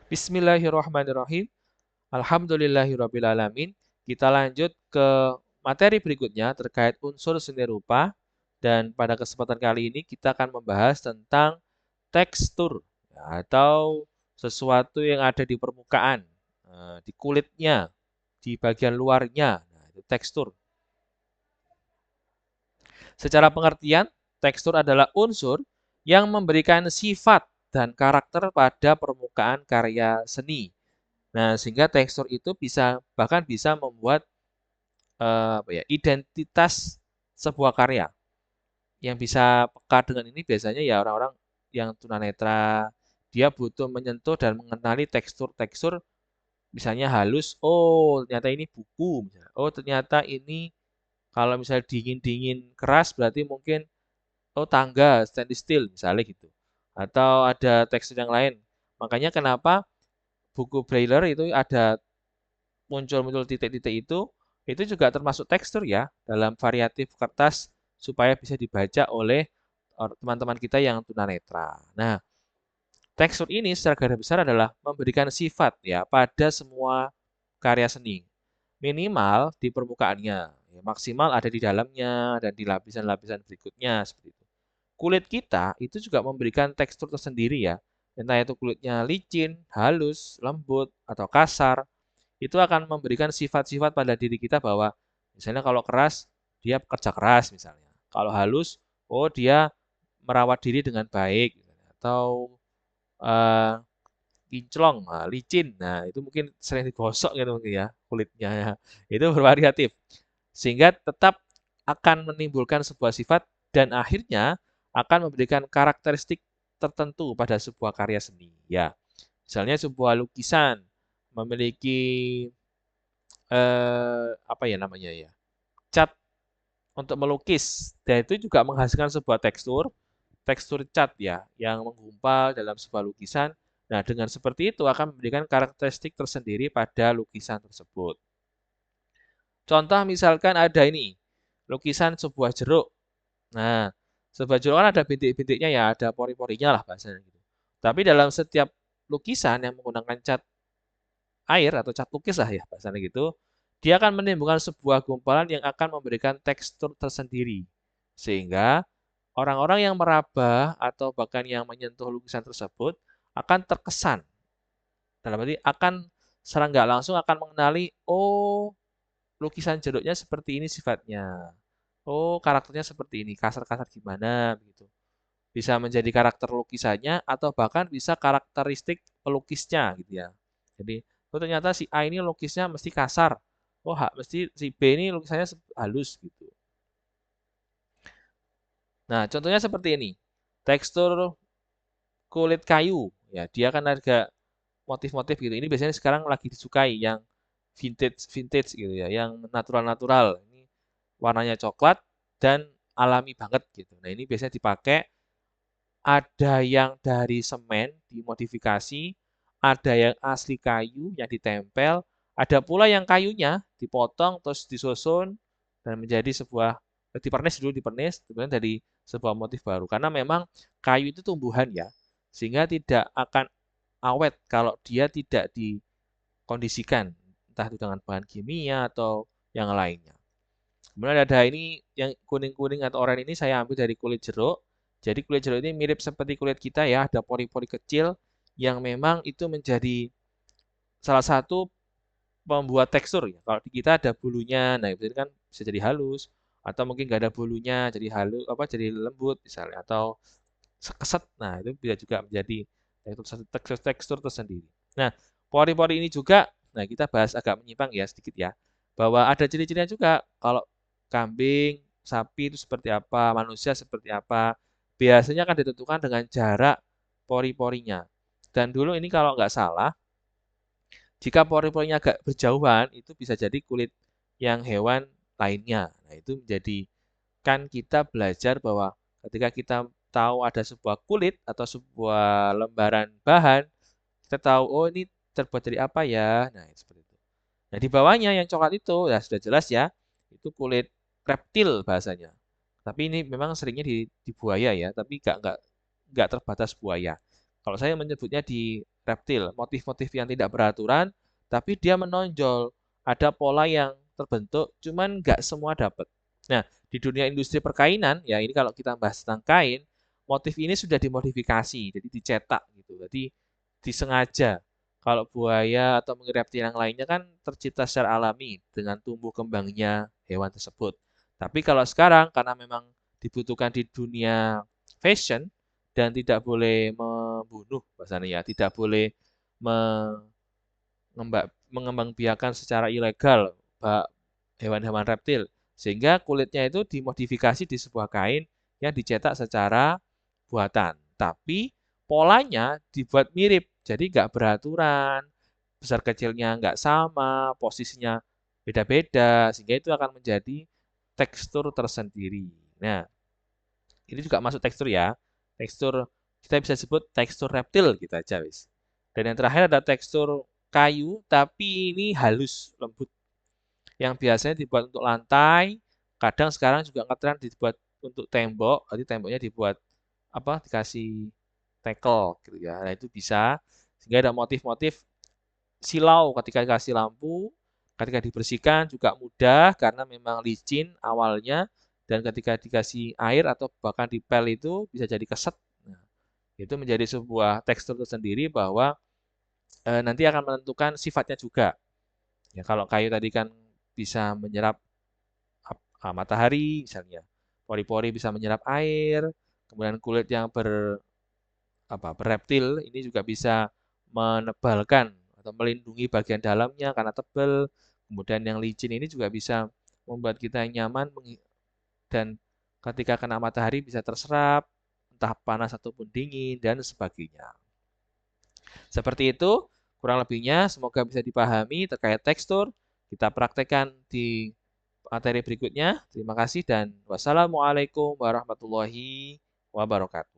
Bismillahirrahmanirrahim. Alhamdulillahirrabbilalamin. Kita lanjut ke materi berikutnya terkait unsur seni rupa. Dan pada kesempatan kali ini kita akan membahas tentang tekstur ya, atau sesuatu yang ada di permukaan, di kulitnya, di bagian luarnya. Nah, itu tekstur. Secara pengertian, tekstur adalah unsur yang memberikan sifat dan karakter pada permukaan karya seni. Nah, sehingga tekstur itu bahkan bisa membuat identitas sebuah karya. Yang bisa peka dengan ini biasanya ya orang-orang yang tunanetra, dia butuh menyentuh dan mengenali tekstur-tekstur, misalnya halus, oh ternyata ini buku, oh ternyata ini kalau misalnya dingin-dingin keras berarti mungkin oh tangga stainless steel misalnya gitu. Atau ada tekstur yang lain. Makanya kenapa buku braille itu ada muncul-muncul titik-titik itu juga termasuk tekstur ya dalam variatif kertas supaya bisa dibaca oleh teman-teman kita yang tunanetra. Nah, tekstur ini secara garis besar adalah memberikan sifat ya pada semua karya seni. Minimal di permukaannya, ya, maksimal ada di dalamnya dan di lapisan-lapisan berikutnya seperti itu. Kulit kita itu juga memberikan tekstur tersendiri ya. Entah itu kulitnya licin, halus, lembut, atau kasar itu akan memberikan sifat-sifat pada diri kita bahwa misalnya kalau keras, dia pekerja keras misalnya. Kalau halus, oh dia merawat diri dengan baik. Atau eh, kinclong, licin. Nah, itu mungkin sering digosok gitu mungkin ya kulitnya ya. Itu bervariatif. Sehingga tetap akan menimbulkan sebuah sifat dan akhirnya akan memberikan karakteristik tertentu pada sebuah karya seni. Ya, misalnya sebuah lukisan memiliki apa ya namanya ya, cat untuk melukis. Dan itu juga menghasilkan sebuah tekstur, tekstur cat ya, yang menggumpal dalam sebuah lukisan. Nah, dengan seperti itu akan memberikan karakteristik tersendiri pada lukisan tersebut. Contoh misalkan ada ini, lukisan sebuah jeruk. Nah, sebuah jeruk kan ada bintik-bintiknya ya, ada pori-porinya lah bahasanya gitu. Tapi dalam setiap lukisan yang menggunakan cat air atau cat lukis lah ya bahasanya gitu, dia akan menimbulkan sebuah gumpalan yang akan memberikan tekstur tersendiri. Sehingga orang-orang yang meraba atau bahkan yang menyentuh lukisan tersebut akan terkesan. Dalam arti akan secara nggak langsung akan mengenali, oh lukisan jeruknya seperti ini sifatnya. Oh karakternya seperti ini, kasar-kasar gimana begitu. Bisa menjadi karakter lukisannya atau bahkan bisa karakteristik pelukisnya gitu ya. Jadi, oh ternyata si A ini lukisnya mesti kasar. Oh, mesti si B ini lukisannya halus gitu. Nah, contohnya seperti ini. Tekstur kulit kayu. Ya, dia kan ada motif-motif gitu. Ini biasanya sekarang lagi disukai yang vintage vintage gitu ya, yang natural-natural. Ini warnanya coklat dan alami banget gitu. Nah, ini biasanya dipakai ada yang dari semen dimodifikasi, ada yang asli kayu yang ditempel, ada pula yang kayunya dipotong terus disusun dan menjadi sebuah dipernis dulu dipernis, kemudian dari sebuah motif baru. Karena memang kayu itu tumbuhan ya, sehingga tidak akan awet kalau dia tidak dikondisikan, entah itu dengan bahan kimia atau yang lainnya. Kemudian ada ini yang kuning-kuning atau oranye ini saya ambil dari kulit jeruk. Jadi kulit jeruk ini mirip seperti kulit kita ya, ada pori-pori kecil yang memang itu menjadi salah satu pembuat tekstur ya. Kalau di kita ada bulunya, nah itu kan bisa jadi halus atau mungkin nggak ada bulunya jadi halus apa jadi lembut misalnya atau keset. Nah, itu bisa juga menjadi tekstur tersendiri. Nah, pori-pori ini juga, nah kita bahas agak menyimpang ya sedikit ya, bahwa ada ciri-cirinya juga. Kalau kambing, sapi itu seperti apa, manusia seperti apa, biasanya akan ditentukan dengan jarak pori-porinya. Dan dulu ini kalau nggak salah, jika pori-porinya agak berjauhan, itu bisa jadi kulit yang hewan lainnya. Nah, itu menjadi kan kita belajar bahwa ketika kita tahu ada sebuah kulit atau sebuah lembaran bahan, kita tahu oh ini terbuat dari apa ya. Nah, seperti itu. Nah, di bawahnya yang coklat itu ya sudah jelas ya, itu kulit reptil bahasanya. Tapi ini memang seringnya di buaya ya, tapi nggak terbatas buaya. Kalau saya menyebutnya di reptil, motif-motif yang tidak beraturan, tapi dia menonjol. Ada pola yang terbentuk, cuman nggak semua dapat. Nah, di dunia industri perkainan, ya ini kalau kita bahas tentang kain, motif ini sudah dimodifikasi, jadi dicetak gitu. Jadi disengaja. Kalau buaya atau mungkin reptil yang lainnya kan tercipta secara alami dengan tumbuh kembangnya hewan tersebut. Tapi kalau sekarang karena memang dibutuhkan di dunia fashion dan tidak boleh membunuh bahasanya ya, tidak boleh mengembangbiakan secara ilegal hewan-hewan reptil sehingga kulitnya itu dimodifikasi di sebuah kain yang dicetak secara buatan. Tapi polanya dibuat mirip, jadi nggak beraturan, besar kecilnya nggak sama, posisinya beda-beda, sehingga itu akan menjadi tekstur tersendiri. Nah, ini juga masuk tekstur ya. Tekstur kita bisa sebut tekstur reptil gitu aja wis. Dan yang terakhir ada tekstur kayu tapi ini halus, lembut. Yang biasanya dibuat untuk lantai, kadang sekarang juga ngetren dibuat untuk tembok, jadi temboknya dibuat apa dikasih tekel gitu ya. Nah, itu bisa sehingga ada motif-motif silau ketika dikasih lampu, ketika dibersihkan juga mudah karena memang licin awalnya dan ketika dikasih air atau bahkan dipel itu bisa jadi keset. Nah, itu menjadi sebuah tekstur tersendiri bahwa nanti akan menentukan sifatnya juga. Ya, kalau kayu tadi kan bisa menyerap matahari misalnya. Pori-pori bisa menyerap air, kemudian kulit yang berreptil ini juga bisa menebalkan atau melindungi bagian dalamnya karena tebal. Kemudian yang licin ini juga bisa membuat kita nyaman dan ketika kena matahari bisa terserap, entah panas ataupun dingin dan sebagainya. Seperti itu, kurang lebihnya semoga bisa dipahami terkait tekstur. Kita praktekkan di materi berikutnya. Terima kasih dan wassalamualaikum warahmatullahi wabarakatuh.